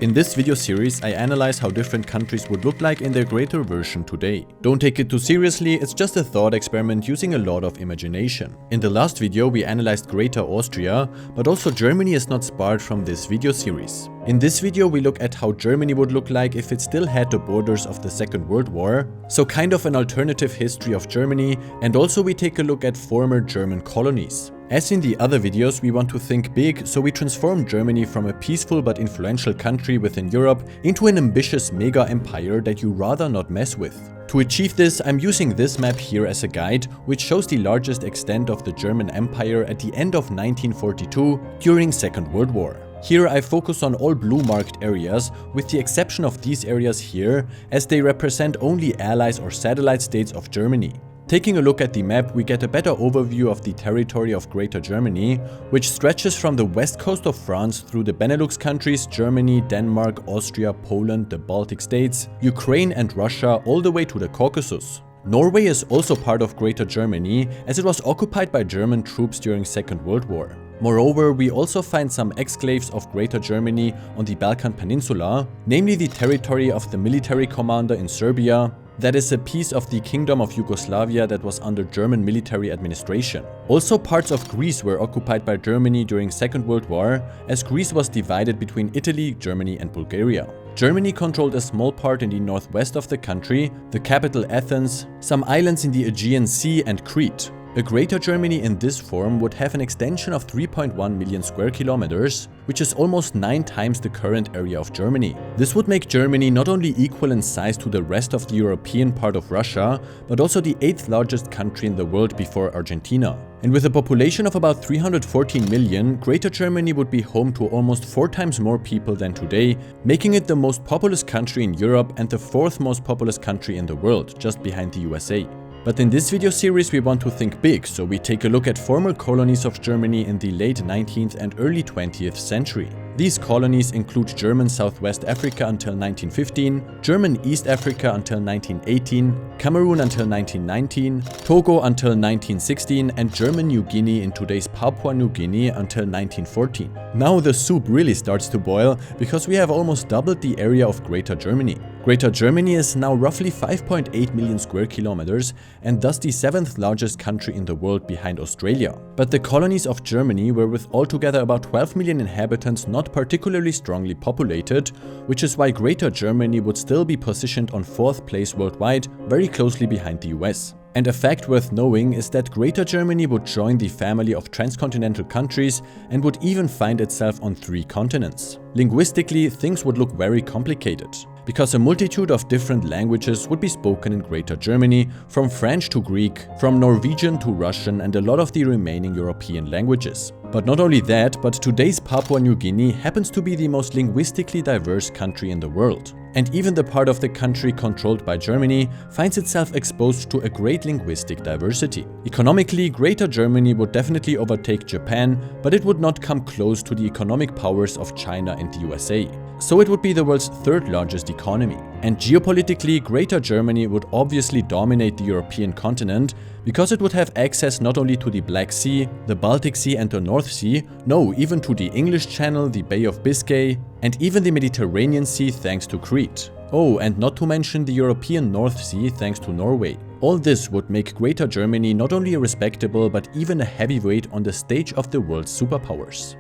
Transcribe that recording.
In this video series, I analyze how different countries would look like in their greater version today. Don't take it too seriously, it's just a thought experiment using a lot of imagination. In the last video, we analyzed Greater Austria, but also Germany is not spared from this video series. In this video, we look at how Germany would look like if it still had the borders of the Second World War, so kind of an alternative history of Germany, and also we take a look at former German colonies. As in the other videos, we want to think big, so we transform Germany from a peaceful but influential country within Europe into an ambitious mega empire that you rather not mess with. To achieve this, I'm using this map here as a guide, which shows the largest extent of the German Empire at the end of 1942 during Second World War. Here I focus on all blue marked areas, with the exception of these areas here, as they represent only allies or satellite states of Germany. Taking a look at the map, we get a better overview of the territory of Greater Germany, which stretches from the west coast of France through the Benelux countries, Germany, Denmark, Austria, Poland, the Baltic states, Ukraine and Russia, all the way to the Caucasus. Norway is also part of Greater Germany, as it was occupied by German troops during Second World War. Moreover, we also find some exclaves of Greater Germany on the Balkan Peninsula, namely the territory of the military commander in Serbia, that is a piece of the Kingdom of Yugoslavia that was under German military administration. Also, parts of Greece were occupied by Germany during Second World War, as Greece was divided between Italy, Germany and Bulgaria. Germany controlled a small part in the northwest of the country, the capital Athens, some islands in the Aegean Sea and Crete. A Greater Germany in this form would have an extension of 3.1 million square kilometers, which is almost 9 times the current area of Germany. This would make Germany not only equal in size to the rest of the European part of Russia, but also the 8th largest country in the world before Argentina. And with a population of about 314 million, Greater Germany would be home to almost 4 times more people than today, making it the most populous country in Europe and the 4th most populous country in the world, just behind the USA. But in this video series we want to think big, so we take a look at former colonies of Germany in the late 19th and early 20th century. These colonies include German Southwest Africa until 1915, German East Africa until 1918, Cameroon until 1919, Togo until 1916, and German New Guinea in today's Papua New Guinea until 1914. Now the soup really starts to boil, because we have almost doubled the area of Greater Germany. Greater Germany is now roughly 5.8 million square kilometers and thus the 7th largest country in the world behind Australia. But the colonies of Germany were with altogether about 12 million inhabitants not particularly strongly populated, which is why Greater Germany would still be positioned on 4th place worldwide, very closely behind the US. And a fact worth knowing is that Greater Germany would join the family of transcontinental countries and would even find itself on 3 continents. Linguistically, things would look very complicated, because a multitude of different languages would be spoken in Greater Germany, from French to Greek, from Norwegian to Russian, and a lot of the remaining European languages. But not only that, but today's Papua New Guinea happens to be the most linguistically diverse country in the world. And even the part of the country controlled by Germany finds itself exposed to a great linguistic diversity. Economically, Greater Germany would definitely overtake Japan, but it would not come close to the economic powers of China and the USA. So it would be the world's 3rd largest economy. And geopolitically, Greater Germany would obviously dominate the European continent, because it would have access not only to the Black Sea, the Baltic Sea and the North Sea, no, even to the English Channel, the Bay of Biscay, and even the Mediterranean Sea thanks to Crete. Oh, and not to mention the European North Sea thanks to Norway. All this would make Greater Germany not only a respectable but even a heavyweight on the stage of the world's superpowers.